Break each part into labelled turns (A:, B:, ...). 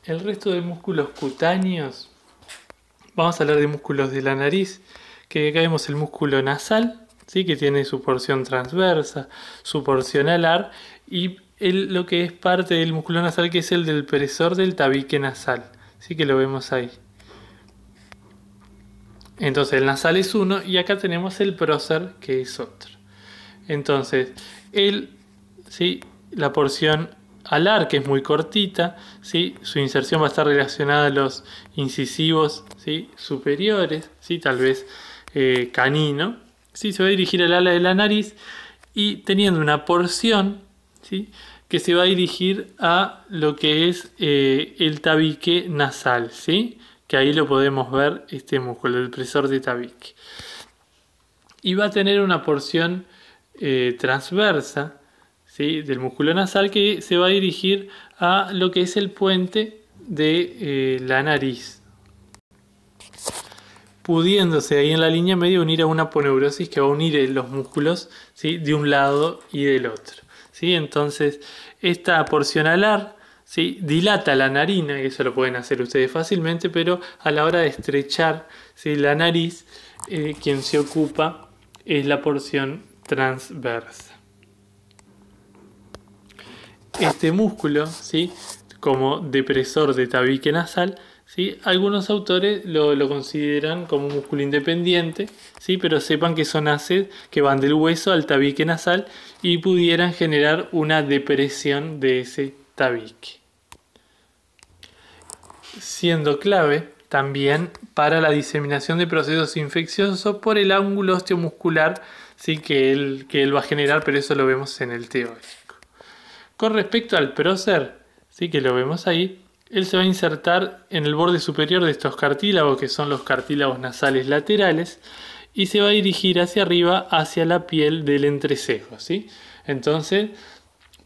A: el resto de músculos cutáneos, vamos a hablar de músculos de la nariz, que acá vemos el músculo nasal, ¿sí? Que tiene su porción transversa, su porción alar, y lo que es parte del músculo nasal, que es el del presor del tabique nasal, ¿sí? Que lo vemos ahí. Entonces el nasal es uno y acá tenemos el prócer, que es otro. Entonces, ¿sí? La porción alar, que es muy cortita, ¿sí? Su inserción va a estar relacionada a los incisivos, ¿sí? Superiores, ¿sí? Tal vez canino, ¿sí? Se va a dirigir al ala de la nariz y teniendo una porción, ¿sí? Que se va a dirigir a lo que es el tabique nasal, ¿sí? Que ahí lo podemos ver, este músculo, el presor de tabique. Y va a tener una porción transversa, ¿sí? Del músculo nasal, que se va a dirigir a lo que es el puente de la nariz, pudiéndose ahí en la línea media unir a una aponeurosis que va a unir los músculos, ¿sí? De un lado y del otro, ¿sí? Entonces esta porción alar, ¿sí? Dilata la narina, y eso lo pueden hacer ustedes fácilmente, pero a la hora de estrechar, ¿sí? La nariz, quien se ocupa es la porción transversa. Este músculo, ¿sí? Como depresor de tabique nasal, ¿sí? Algunos autores lo consideran como un músculo independiente, ¿sí? Pero sepan que son haces que van del hueso al tabique nasal y pudieran generar una depresión de ese tabique, siendo clave también para la diseminación de procesos infecciosos por el ángulo osteomuscular, ¿sí? que él va a generar, pero eso lo vemos en el teórico. Con respecto al prócer, ¿sí? Que lo vemos ahí, él se va a insertar en el borde superior de estos cartílagos, que son los cartílagos nasales laterales, y se va a dirigir hacia arriba, hacia la piel del entrecejo, ¿sí? Entonces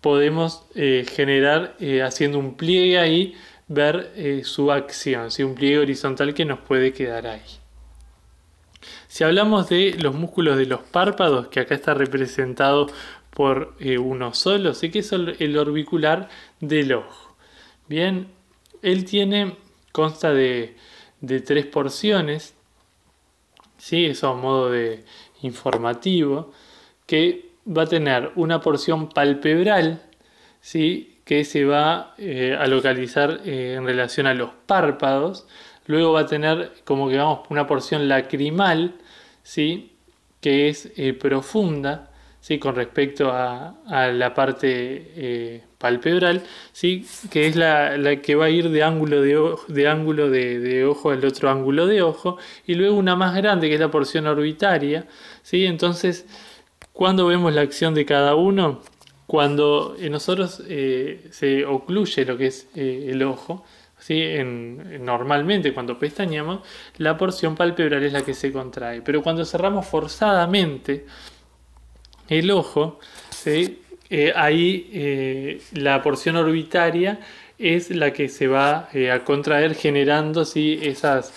A: podemos generar, haciendo un pliegue ahí, ver su acción, ¿sí? Un pliegue horizontal que nos puede quedar ahí. Si hablamos de los músculos de los párpados, que acá está representado por uno solo, ¿sí? Que es el orbicular del ojo. Bien, él consta de 3 porciones, ¿sí? Eso a modo de informativo, que va a tener una porción palpebral, ¿sí? Que se va a localizar en relación a los párpados. Luego va a tener como que vamos una porción lacrimal, ¿sí? Que es profunda, ¿sí? Con respecto a la parte palpebral, ¿sí? Que es la que va a ir de ángulo de ojo al otro ángulo de ojo, y luego una más grande que es la porción orbitaria, ¿sí? Entonces, ¿cuándo vemos la acción de cada uno? Cuando nosotros se ocluye lo que es el ojo, ¿sí? Normalmente cuando pestañeamos, la porción palpebral es la que se contrae, pero cuando cerramos forzadamente el ojo, ¿sí? Ahí la porción orbitaria es la que se va a contraer, generando, ¿sí? Esos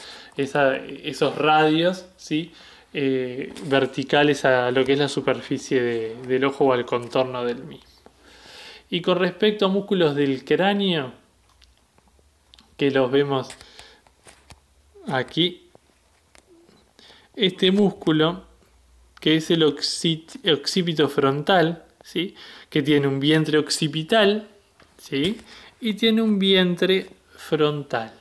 A: radios, ¿sí? Verticales a lo que es la superficie del ojo o al contorno del mismo. Y con respecto a músculos del cráneo, que los vemos aquí, este músculo, que es el occipito frontal, ¿sí? Que tiene un vientre occipital, ¿sí? Y tiene un vientre frontal,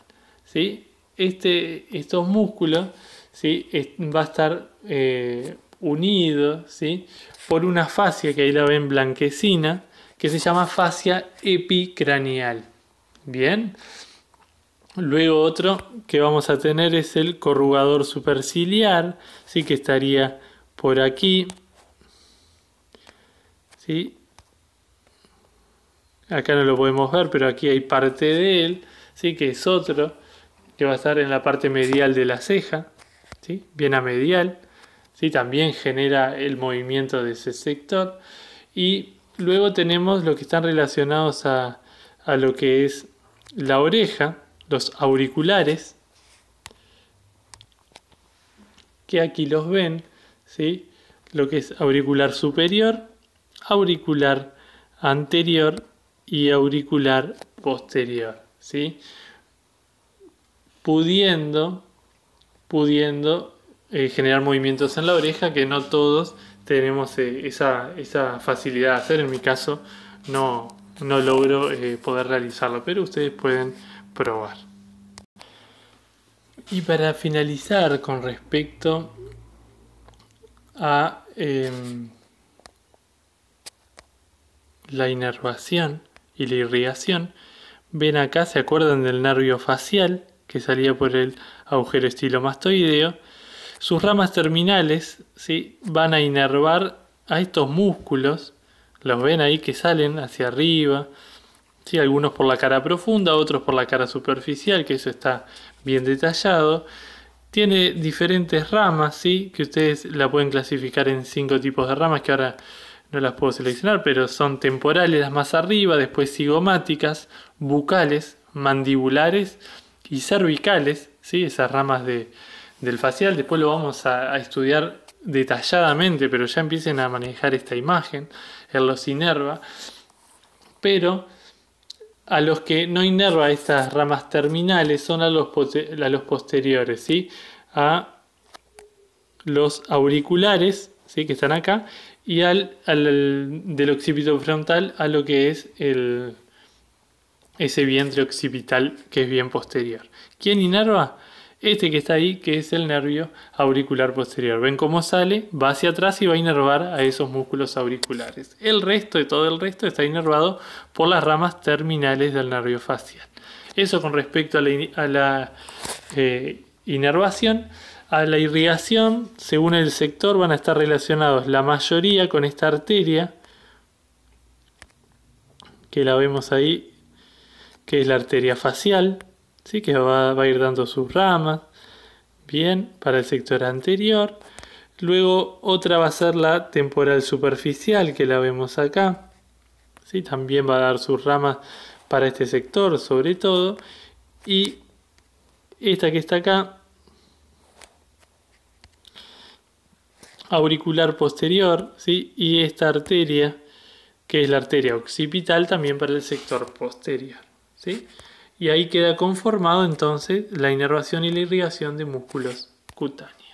A: ¿sí? Estos músculos, ¿sí? Va a estar unido, ¿sí? Por una fascia que ahí la ven blanquecina, que se llama fascia epicranial. Bien. Luego otro que vamos a tener es el corrugador superciliar, ¿sí? Que estaría por aquí, ¿sí? Acá no lo podemos ver, pero aquí hay parte de él, ¿sí? Que es otro que va a estar en la parte medial de la ceja, ¿sí? Bien a medial, ¿sí? También genera el movimiento de ese sector. Y luego tenemos lo que están relacionados a lo que es la oreja, los auriculares, que aquí los ven, ¿sí? Lo que es auricular superior, auricular anterior y auricular posterior, ¿sí? pudiendo generar movimientos en la oreja que no todos tenemos esa facilidad de hacer. En mi caso no logro poder realizarlo, pero ustedes pueden probar. Y para finalizar con respecto a la inervación y la irrigación, ven acá, ¿se acuerdan del nervio facial que salía por el agujero estilomastoideo? Sus ramas terminales, ¿sí?, van a inervar a estos músculos. Los ven ahí que salen hacia arriba, ¿sí?, algunos por la cara profunda, otros por la cara superficial, que eso está bien detallado. Tiene diferentes ramas, ¿sí?, que ustedes la pueden clasificar en 5 tipos de ramas, que ahora no las puedo seleccionar, pero son temporales las más arriba, después cigomáticas, bucales, mandibulares y cervicales, ¿sí?, esas ramas del facial. Después lo vamos a estudiar detalladamente, pero ya empiecen a manejar esta imagen. Él los inerva, pero a los que no inerva estas ramas terminales son a los posteriores, ¿sí?, a los auriculares, ¿sí?, que están acá, y del occipito frontal a lo que es ese vientre occipital que es bien posterior. ¿Quién inerva? Este que está ahí, que es el nervio auricular posterior. ¿Ven cómo sale? Va hacia atrás y va a inervar a esos músculos auriculares. Todo el resto está inervado por las ramas terminales del nervio facial. Eso con respecto a la inervación. A la irrigación, según el sector, van a estar relacionados la mayoría con esta arteria, que la vemos ahí, que es la arteria facial, ¿sí?, que va a ir dando sus ramas, bien, para el sector anterior. Luego otra va a ser la temporal superficial, que la vemos acá, ¿sí?, también va a dar sus ramas para este sector sobre todo. Y esta que está acá, auricular posterior, ¿sí?, y esta arteria, que es la arteria occipital, también para el sector posterior, ¿sí? Y ahí queda conformado entonces la inervación y la irrigación de músculos cutáneos.